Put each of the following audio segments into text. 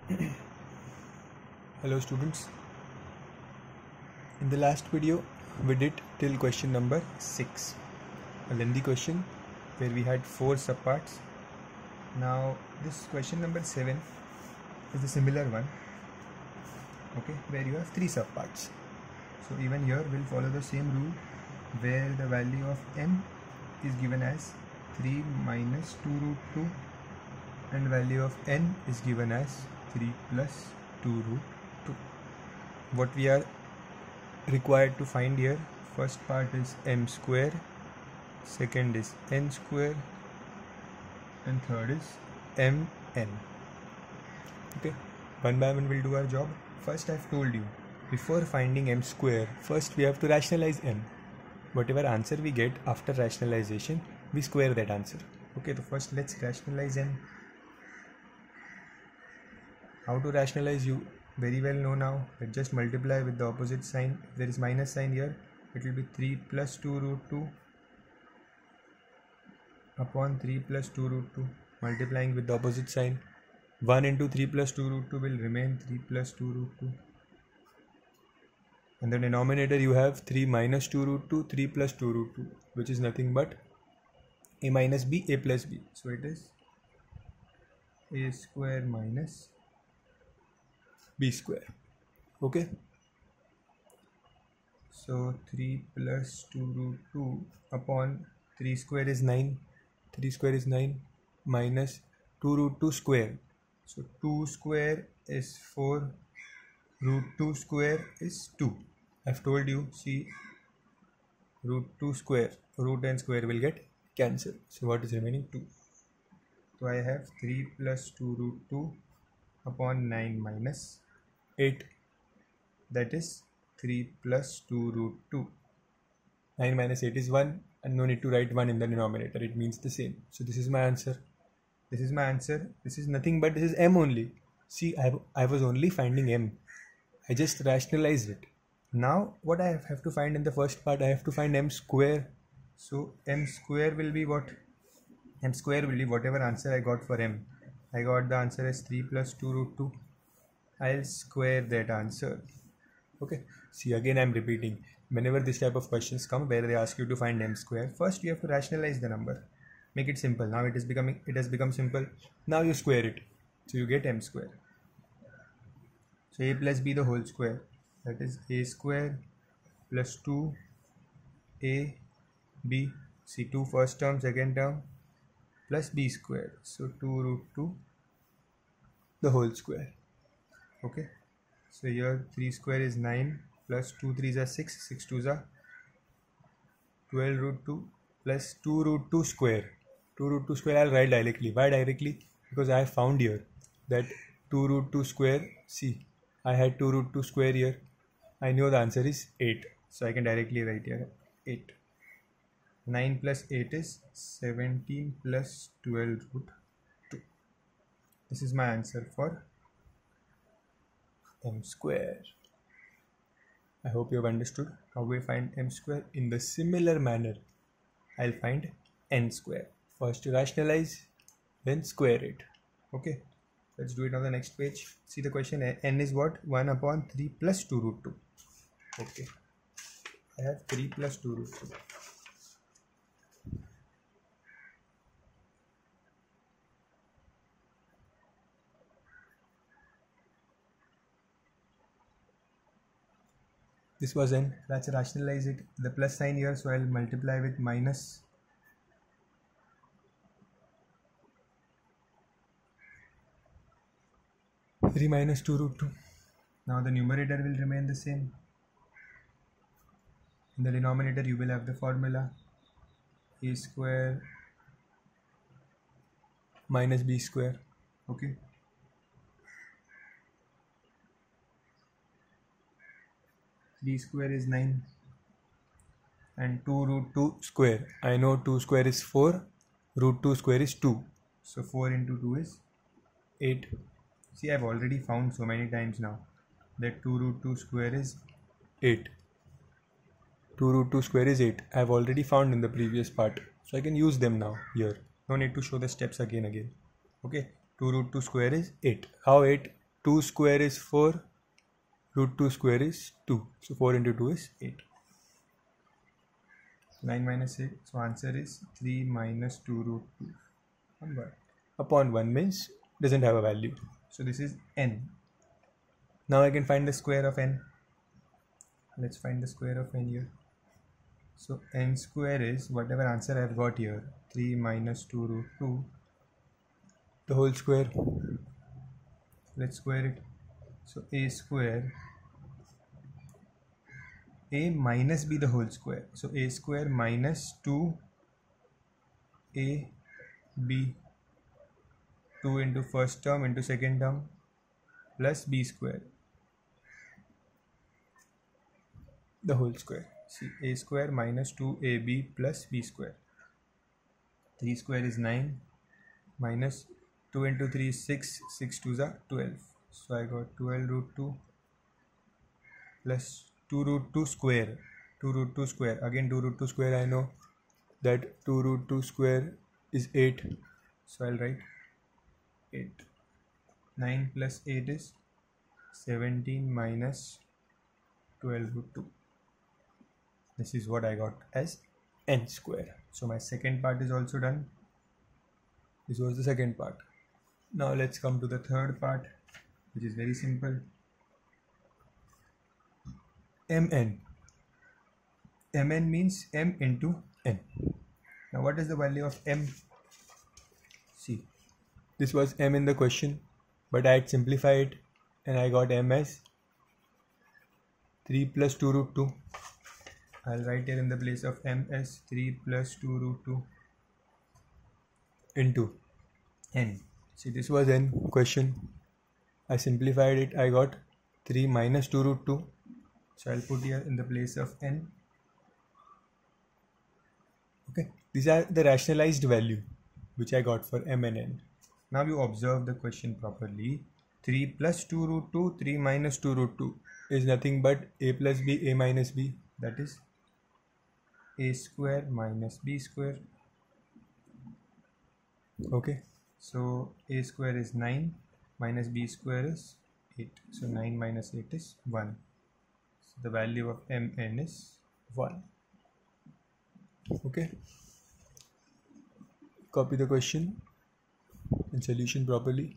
Hello students, in the last video we did till question number 6, a lengthy question where we had 4 subparts. Now this question number 7 is a similar one, okay, where you have 3 subparts. So even here we'll follow the same rule where the value of m is given as 3 minus 2 root 2 and value of n is given as 3 plus 2 root 2. What we are required to find here, first part is m square, second is n square, and third is mn. Okay, one by one we'll do our job. First, I've told you, before finding m square, first we have to rationalize m. Whatever answer we get after rationalization, we square that answer. Okay, so first let's rationalize m. How to rationalize, you very well know now. Let's just multiply with the opposite sign. If there is minus sign here, it will be 3 plus 2 root 2 upon 3 plus 2 root 2. Multiplying with the opposite sign, 1 into 3 plus 2 root 2 will remain 3 plus 2 root 2. And the denominator you have 3 minus 2 root 2, 3 plus 2 root 2, which is nothing but a minus b, a plus b. So it is a square minus b square. Okay, so 3 plus 2 root 2 upon 3 square is 9, 3 square is 9, minus 2 root 2 square. So 2 square is 4, root 2 square is 2. I've told you, see, root 2 square, root and square will get cancelled. So what is remaining? 2. So I have 3 plus 2 root 2 upon 9 minus 8, that is 3 plus 2 root 2. 9 minus 8 is 1, and no need to write 1 in the denominator, it means the same. So this is my answer. This is my answer. This is nothing but this is m only. See, I was only finding m. I just rationalized it. Now what I have to find in the first part, I have to find m square. So m square will be what? M square will be whatever answer I got for m. I got the answer as 3 plus 2 root 2. I'll square that answer. Okay, see, again I'm repeating, whenever this type of questions come where they ask you to find m square, first you have to rationalize the number, make it simple. Now it has become simple. Now you square it, so you get m square. So a plus b the whole square, that is a square plus 2 a b, see, 2 first term, second term, plus b square, so 2 root 2 the whole square. Okay, so here 3 square is 9 plus 2 3s are 6, 6 2s are 12 root 2 plus 2 root 2 square. 2 root 2 square I'll write directly. Why directly? Because I have found here that 2 root 2 square, see, I had 2 root 2 square here. I know the answer is 8, so I can directly write here 8. 9 plus 8 is 17 plus 12 root 2. This is my answer for m square. I hope you have understood how we find m square. In the similar manner, I'll find n square. First rationalize, then square it. Okay, let's do it on the next page. See the question, n is what? 1 upon 3 plus 2 root 2. Okay, I have 3 plus 2 root 2. This was n. Let's rationalize it. The plus sign here, so I'll multiply with minus. Three minus 2 root 2. Now the numerator will remain the same. In the denominator you will have the formula a square minus b square. Okay, 3 square is 9 and 2 root 2 square. I know 2 square is 4, root 2 square is 2. So 4 into 2 is 8. See, I've already found so many times now that 2 root 2 square is 8. 2 root 2 square is 8. I've already found in the previous part. So I can use them now here. No need to show the steps again. Okay, 2 root 2 square is 8. How 8? 2 square is 4, root 2 square is 2. So 4 into 2 is 8. 9 minus 8. So answer is 3 minus 2 root 2 upon 1 means doesn't have a value. So this is n. Now I can find the square of n. Let's find the square of n here. So n square is whatever answer I've got here, 3 minus 2 root 2, the whole square. Let's square it. So a square, a minus b the whole square. So a square minus 2ab, 2 into first term into second term, plus b square, the whole square. See, a square minus 2ab plus b square. 3 square is 9, minus 2 into 3 is 6, 6 2s are 12. So I got 12 root 2 plus 2 root 2 square. 2 root 2 square. Again 2 root 2 square, I know that 2 root 2 square is 8. So I'll write 8. 9 plus 8 is 17 minus 12 root 2. This is what I got as n square. So my second part is also done. This was the second part. Now let's come to the third part, which is very simple. Mn. Mn means m into n. Now what is the value of m? See, this was m in the question, but I had simplified and I got m as 3 plus 2 root 2. I'll write here in the place of m as 3 plus 2 root 2 into n. See, this was n question. I simplified it. I got 3 minus 2 root 2. So I'll put here in the place of n. Okay, these are the rationalized value which I got for m and n. Now you observe the question properly. 3 plus 2 root 2, 3 minus 2 root 2 is nothing but a plus b, a minus b. That is a square minus b square. Okay, so a square is 9 minus b square is 8. So 9 minus 8 is 1. So the value of mn is 1. Okay, copy the question and solution properly.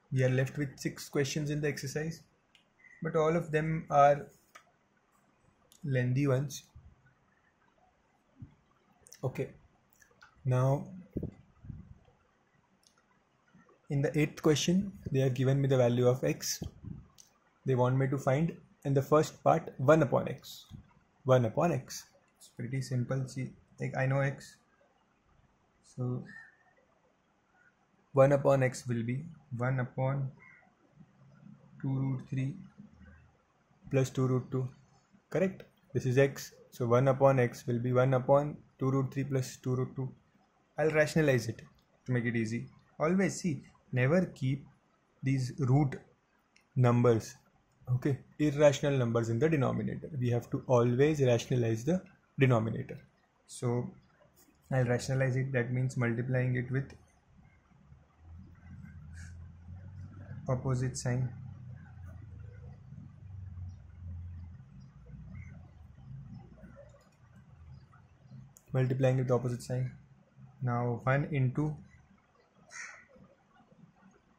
We are left with 6 questions in the exercise, but all of them are lengthy ones. Okay, now in the 8th question they have given me the value of x. They want me to find in the first part 1 upon x. 1 upon x. It's pretty simple. See, like I know x, so 1 upon x will be 1 upon 2 root 3 plus 2 root 2. Correct? This is x. So 1 upon x will be 1 upon 2 root 3 plus 2 root 2. I'll rationalize it to make it easy. Always see, never keep these root numbers, okay, irrational numbers in the denominator. We have to always rationalize the denominator. So I'll rationalize it. That means multiplying it with opposite sign. Multiplying with opposite sign. Now 1 into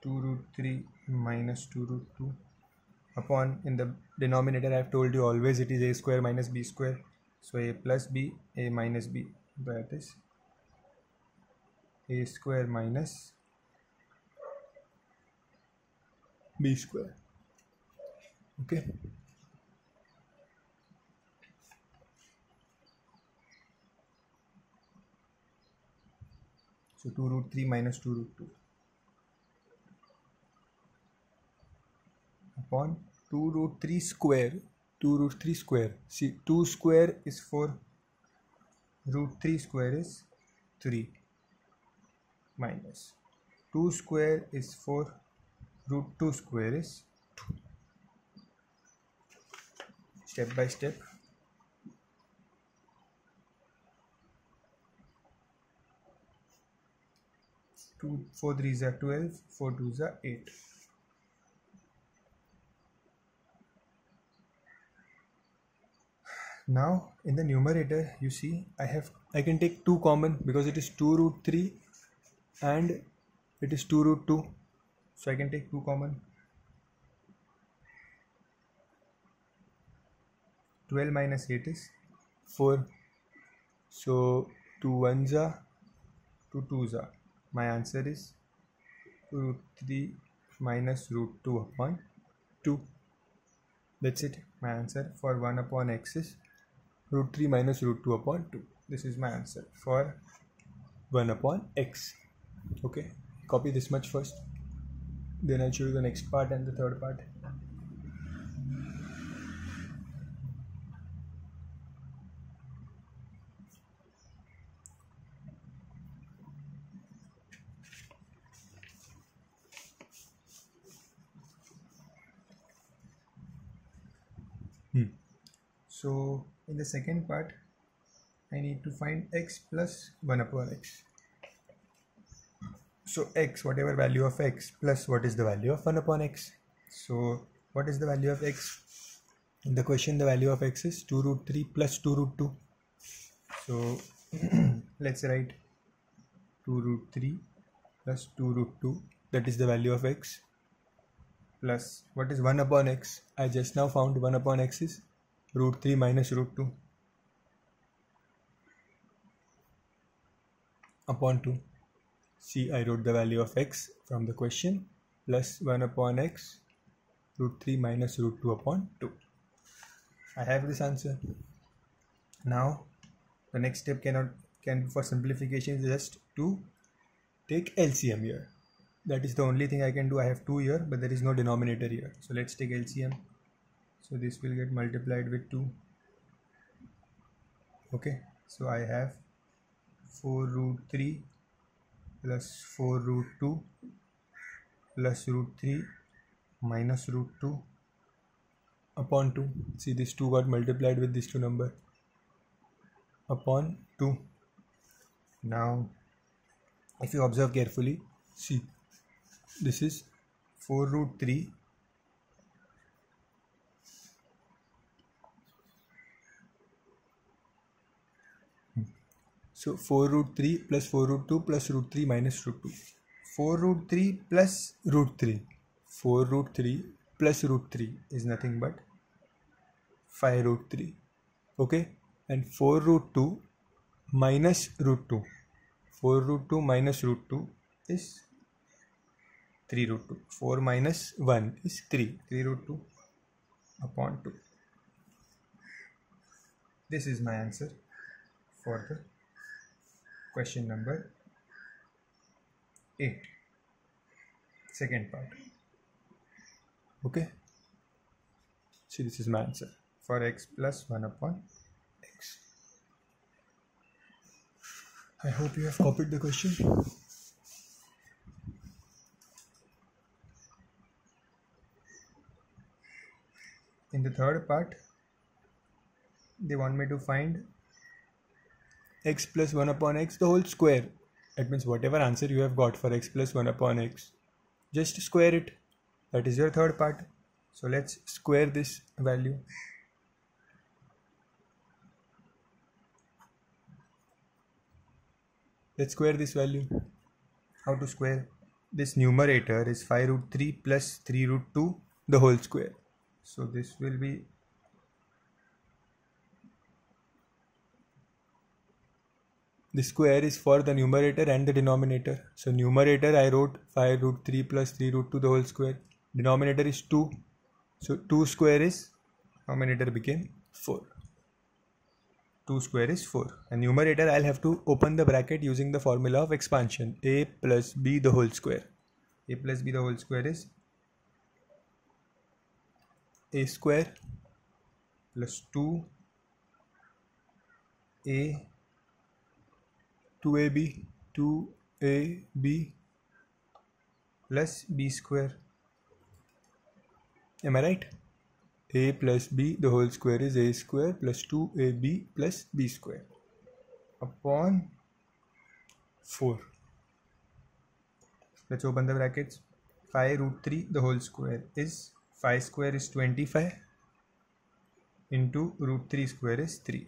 2 root 3 minus 2 root 2 upon, in the denominator I have told you always it is a square minus b square. So a plus b, a minus b, that is a square minus b square. Okay, so 2 root 3 minus 2 root 2 upon 2 root 3 square 2 root 3 square. See, 2 square is 4. Root 3 square is 3 minus 2 square is 4. Root 2 square is 2. Step by step. 4 3s are 12, 4 2s are 8. Now in the numerator, you see I can take 2 common because it is 2 root 3 and it is 2 root 2. So I can take 2 common. 12 minus 8 is 4. So 2 1s are 2 2s are. My answer is root 3 minus root 2 upon 2. That's it. My answer for 1 upon x is root 3 minus root 2 upon 2. This is my answer for 1 upon x. Okay, copy this much first, then I'll show you the next part and the third part. So in the second part, I need to find x plus 1 upon x. So x, whatever value of x, plus what is the value of 1 upon x. So what is the value of x? In the question, the value of x is 2 root 3 plus 2 root 2. So let's write 2 root 3 plus 2 root 2, that is the value of x, plus what is 1 upon x? I just now found 1 upon x is root 3 minus root 2 upon 2. See, I wrote the value of x from the question, plus 1 upon x root 3 minus root 2 upon 2. I have this answer. Now the next step can for simplification is just to take LCM here. That is the only thing I can do. I have 2 here, but there is no denominator here. So let's take LCM. So this will get multiplied with 2. Okay, so I have 4 root 3 plus 4 root 2 plus root 3 minus root 2 upon 2. See, this 2 got multiplied with this 2 number upon 2. Now if you observe carefully, see, this is 4 root 3 so 4 root 3 plus 4 root 2 plus root 3 minus root 2. 4 root 3 plus root 3. 4 root 3 plus root 3 is nothing but 5 root 3. Okay, and 4 root 2 minus root 2. 4 root 2 minus root 2 is 3 root 2. 4 minus 1 is 3. 3 root 2 upon 2. This is my answer for the question number 8, second part. Okay, see, this is my answer for x plus 1 upon x. I hope you have copied the question. In the third part, they want me to find x plus 1 upon x the whole square. That means whatever answer you have got for x plus 1 upon x, just square it. That is your third part. So let's square this value. Let's square this value. How to square? This numerator is 5 root 3 plus 3 root 2 the whole square. So this will be the square is for the numerator and the denominator. So numerator I wrote 5 root 3 plus 3 root 2 the whole square. Denominator is 2. So 2 square is, how many letter became? 4. 2 square is 4. And numerator I'll have to open the bracket using the formula of expansion. A plus b the whole square. A plus b the whole square is a square plus 2ab plus b square. Am I right? A plus b the whole square is a square plus 2ab plus b square upon 4. Let's open the brackets. 5 root 3 the whole square is 5 square is 25 into root 3 square is 3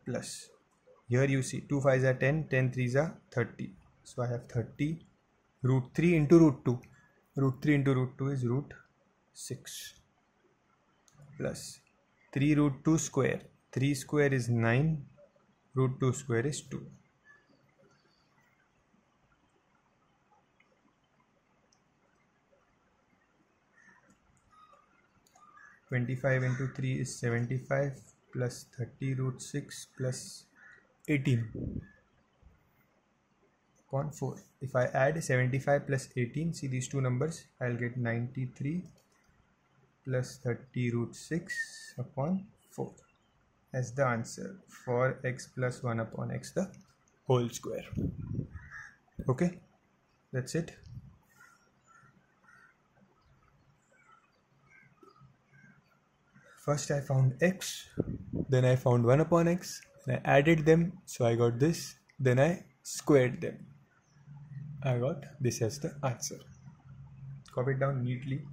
plus, here you see 2 5s are 10, 10 3s are 30. So I have 30 root 3 into root 2. Root 3 into root 2 is root 6 plus 3 root 2 square. 3 square is 9. Root 2 square is 2. (25) into 3 is 75 plus 30 root 6 plus 18 upon 4. If I add 75 plus 18, see these two numbers, I'll get 93 plus 30 root 6 upon 4 as the answer for x plus 1 upon x the whole square. Okay, that's it. First I found x, then I found 1 upon x, and I added them, so I got this, then I squared them. I got this as the answer. Copy it down neatly.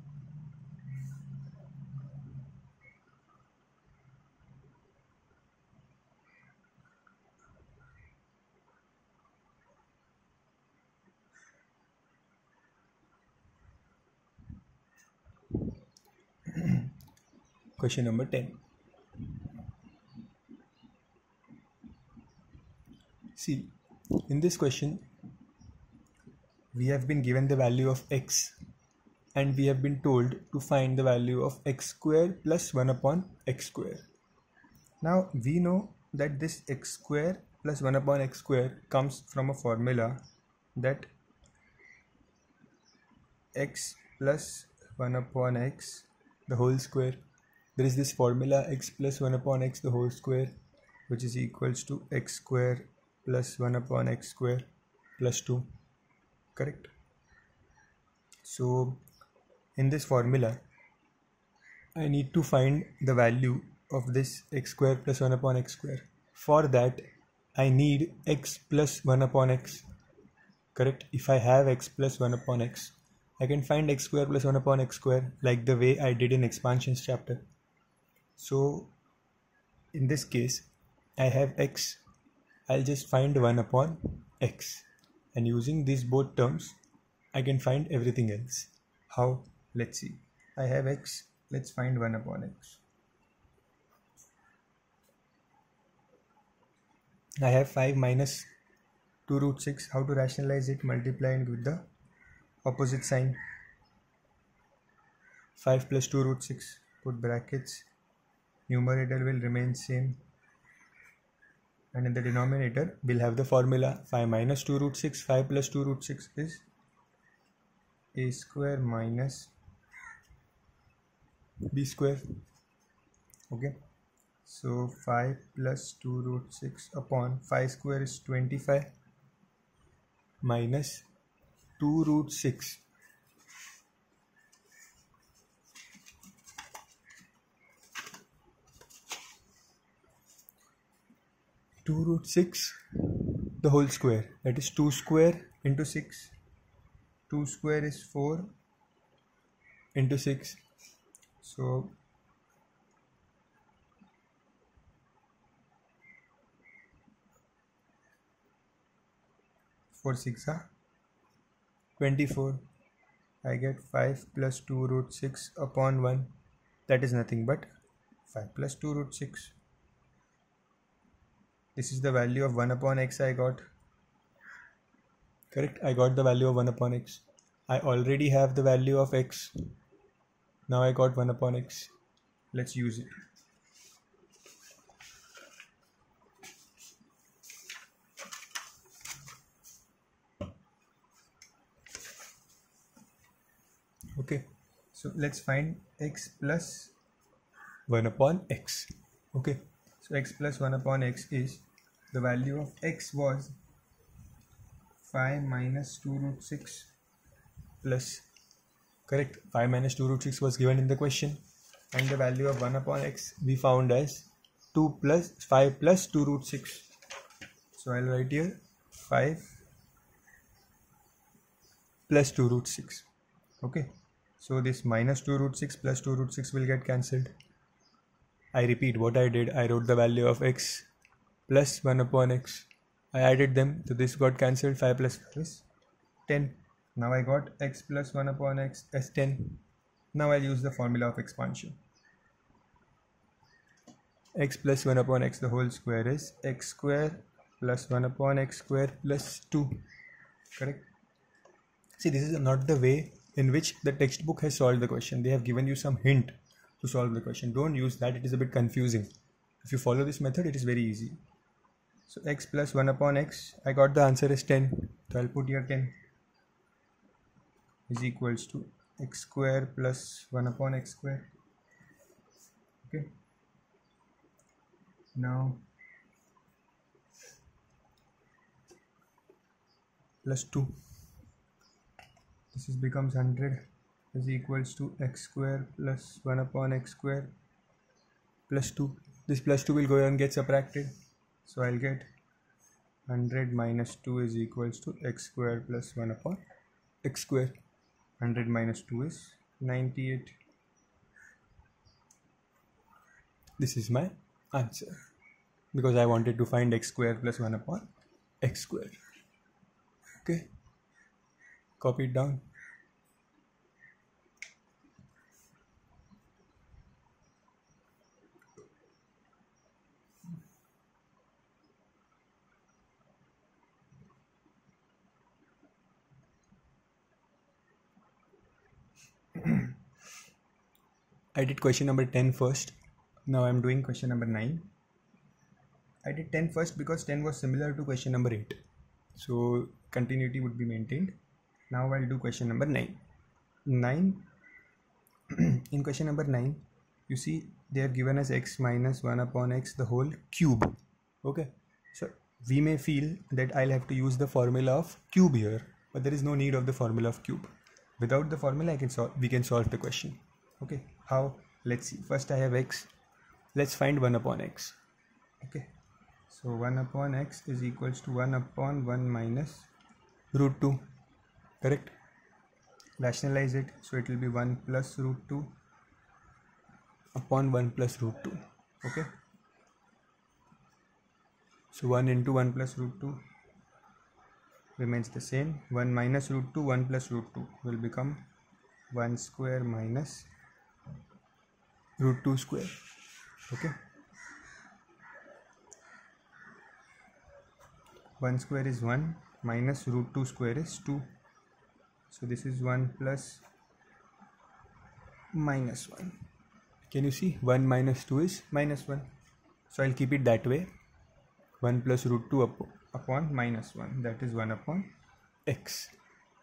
Question number 10. See, in this question, we have been given the value of x and we have been told to find the value of x square plus 1 upon x square. Now we know that this x square plus 1 upon x square comes from a formula that x plus 1 upon x the whole square. There is this formula x plus 1 upon x the whole square, which is equals to x square plus 1 upon x square plus 2. Correct? So in this formula, I need to find the value of this x square plus 1 upon x square. For that, I need x plus 1 upon x. Correct? If I have x plus 1 upon x, I can find x square plus 1 upon x square like the way I did in expansions chapter. So in this case, I have x. I'll just find 1 upon x. And using these both terms, I can find everything else. How? Let's see. I have x. Let's find 1 upon x. I have 5 minus 2 root 6. How to rationalize it? Multiplying with the opposite sign. 5 plus 2 root 6. Put brackets. Numerator will remain same. And in the denominator, we'll have the formula 5 minus 2 root 6. 5 plus 2 root 6 is a square minus b square. Okay. So 5 plus 2 root 6 upon 5 square is 25 minus 2 root 6. Two root 6 the whole square, that is 2 square into 6. 2 square is 4 into 6. So 4 6 are 24. I get 5 plus 2 root 6 upon 1. That is nothing but 5 plus 2 root 6. This is the value of 1 upon x I got. Correct? I got the value of 1 upon x. I already have the value of x. Now I got 1 upon x. Let's use it. Okay. So let's find x plus 1 upon x. Okay, so x plus 1 upon x is, the value of x was 5 minus 2 root 6 plus, correct, 5 minus 2 root 6 was given in the question, and the value of 1 upon x we found as 2 plus 5 plus 2 root 6. So I'll write here 5 plus 2 root 6. Okay, so this minus 2 root 6 plus 2 root 6 will get cancelled. I repeat what I did. I wrote the value of x plus 1 upon x. I added them, so this got cancelled. 5 plus 5 is 10. Now I got x plus 1 upon x as 10. Now I'll use the formula of expansion. X plus 1 upon x the whole square is x square plus 1 upon x square plus 2. Correct? See, this is not the way in which the textbook has solved the question. They have given you some hint to solve the question. Don't use that, it is a bit confusing. If you follow this method, it is very easy. So x plus 1 upon x, I got the answer as 10. So I'll put here 10 is equals to x square plus 1 upon x square. Okay. Now plus 2. This is becomes 100 is equals to x square plus 1 upon x square plus 2. This plus 2 will go and get subtracted. So I'll get 100 minus 2 is equals to x square plus 1 upon x square. 100 minus 2 is 98. This is my answer, because I wanted to find x square plus 1 upon x square. Okay, copy it down. I did question number 10 first. Now I'm doing question number 9. I did 10 first because 10 was similar to question number 8. So continuity would be maintained. Now I'll do question number 9. In question number 9, you see they have given us x minus 1 upon x the whole cube. Okay. So we may feel that I'll have to use the formula of cube here, but there is no need of the formula of cube. Without the formula, we can solve the question. Okay, how? Let's see. First I have x. Let's find 1 upon x. Okay, so 1 upon x is equals to 1 upon 1 minus root 2. Correct? Rationalize it. So it will be 1 plus root 2 upon 1 plus root 2. Okay. So 1 into 1 plus root 2 remains the same. 1 minus root 2, 1 plus root 2 will become 1 square minus root 2 square. Okay. 1 square is 1 minus root 2 square is 2. So this is 1 plus minus 1. Can you see? 1 minus 2 is minus 1. So I'll keep it that way. 1 plus root 2 upon minus 1. That is 1 upon x.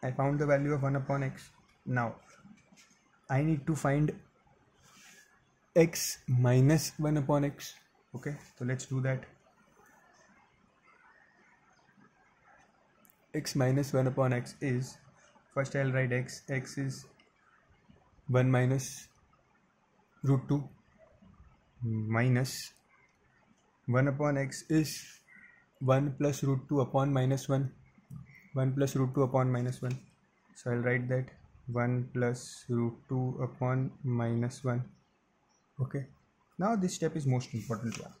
I found the value of 1 upon x. Now I need to find x minus 1 upon x. Okay, so let's do that. X minus 1 upon x is, first I'll write x. X is 1 minus root 2 minus 1 upon x is 1 plus root 2 upon minus 1. 1 plus root 2 upon minus 1. So I'll write that 1 plus root 2 upon minus 1. Okay. Now this step is most important one.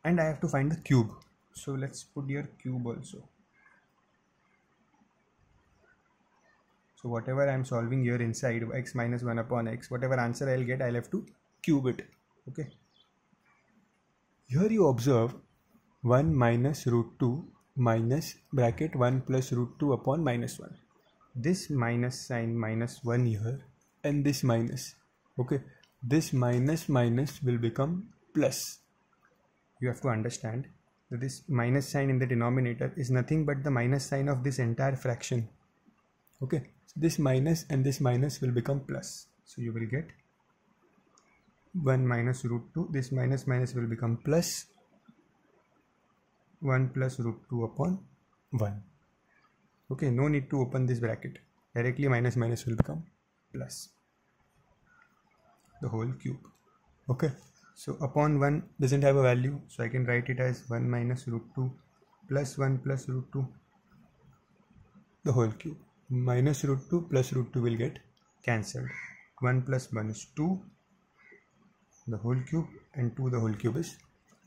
And I have to find the cube. So let's put here cube also. So whatever I am solving here inside, x minus 1 upon x, whatever answer I'll get, I'll have to cube it. Okay. Here you observe 1 minus root 2 minus bracket 1 plus root 2 upon minus 1. This minus sign minus 1 here and this minus. Okay. This minus will become plus. You have to understand that this minus sign in the denominator is nothing but the minus sign of this entire fraction. Okay. So this minus and this minus will become plus. So you will get 1 minus root 2. This minus minus will become plus 1 plus root 2 upon 1. Okay, no need to open this bracket. Directly minus minus will become plus the whole cube. Okay, so upon 1 doesn't have a value, so I can write it as 1 minus root 2 plus 1 plus root 2 the whole cube. Minus root 2 plus root 2 will get cancelled. 1 plus 1 is 2 the whole cube, and 2 the whole cube is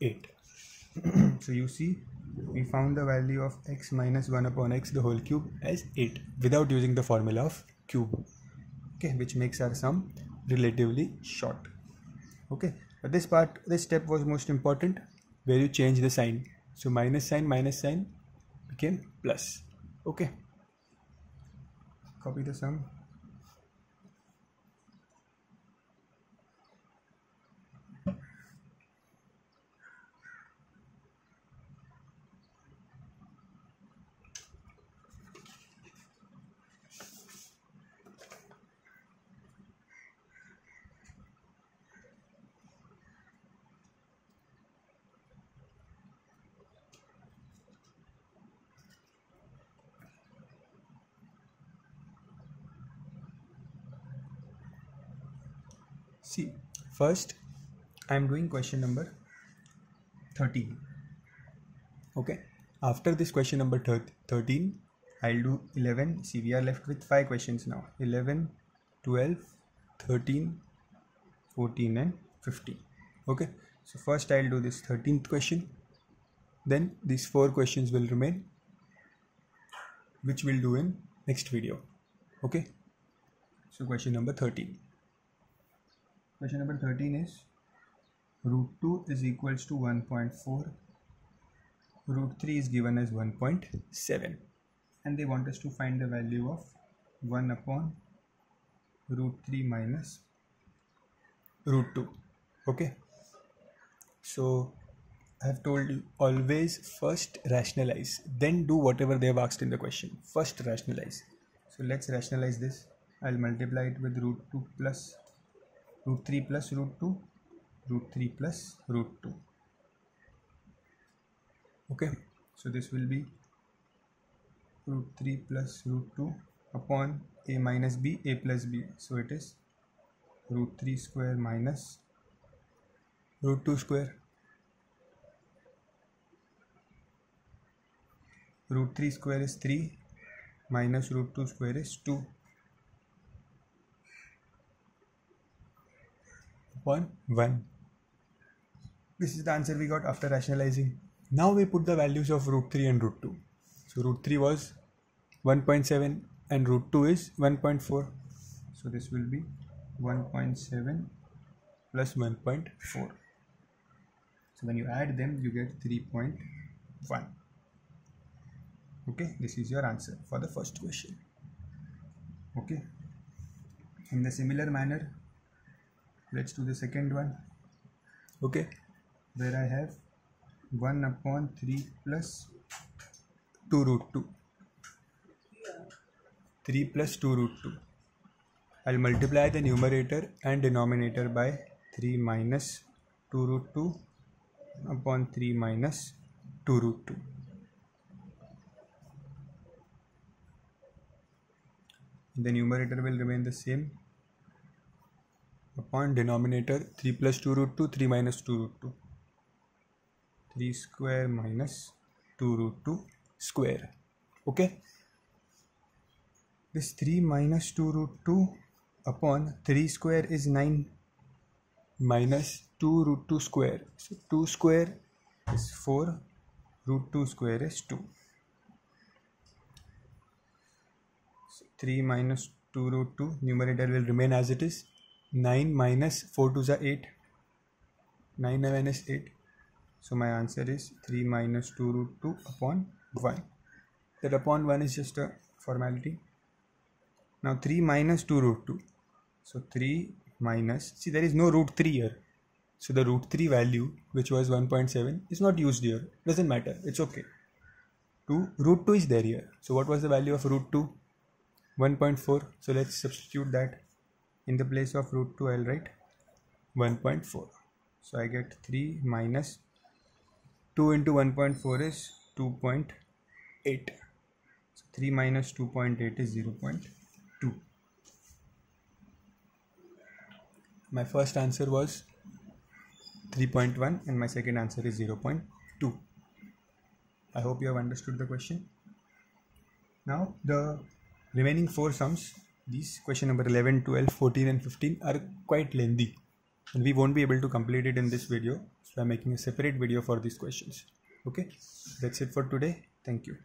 8. So you see, we found the value of x minus 1 upon x the whole cube as 8 without using the formula of cube. Okay, which makes our sum relatively short. Okay, but this step was most important, where you change the sign. So minus sign became plus. Okay, copy the sum. See, first I am doing question number 13. Okay, after this question number 13, I'll do 11. See, we are left with 5 questions now. 11, 12, 13, 14 and 15. Okay, so first I'll do this 13th question. Then these 4 questions will remain, which we'll do in next video. Okay, so question number 13. Question number 13 is root 2 is equals to 1.4. Root 3 is given as 1.7. And they want us to find the value of 1 upon root 3 minus root 2. Okay. So I have told you, always first rationalize, then do whatever they have asked in the question. First rationalize. So let's rationalize this. I'll multiply it with root 2 plus root 3 plus root 2, root 3 plus root 2. Okay, so this will be root 3 plus root 2 upon a minus b, a plus b. So it is root 3 square minus root 2 square. Root 3 square is 3 minus root 2 square is 2 upon 1. This is the answer we got after rationalizing. Now we put the values of root 3 and root 2. So root 3 was 1.7 and root 2 is 1.4. So this will be 1.7 plus 1.4. So when you add them, you get 3.1. Okay, this is your answer for the first question. Okay, in the similar manner, let's do the second one. Okay, where I have 1 upon 3 plus 2 root 2. 3 plus 2 root 2. I'll multiply the numerator and denominator by 3 minus 2 root 2 upon 3 minus 2 root 2. The numerator will remain the same. Upon denominator, 3 plus 2 root 2, 3 minus 2 root 2. 3 square minus 2 root 2 square. Okay. This 3 minus 2 root 2 upon 3 square is 9 minus 2 root 2 square. So 2 square is 4, root 2 square is 2. So 3 minus 2 root 2, numerator will remain as it is. 9 minus 4 2s are 8. 9 minus 8. So my answer is 3 minus 2 root 2 upon 1. That upon 1 is just a formality. Now 3 minus 2 root 2. So 3 minus, see there is no root 3 here. So the root 3 value, which was 1.7, is not used here. Doesn't matter, it's okay. Root 2 is there here. So what was the value of root 2? 1.4. So let's substitute that. In the place of root 2, I'll write 1.4. So I get 3 minus 2 into 1.4 is 2.8. So 3 minus 2.8 is 0.2. My first answer was 3.1 and my second answer is 0.2. I hope you have understood the question. Now the remaining 4 sums, these question number 11, 12, 14 and 15 are quite lengthy and we won't be able to complete it in this video. So I'm making a separate video for these questions. Okay, that's it for today. Thank you.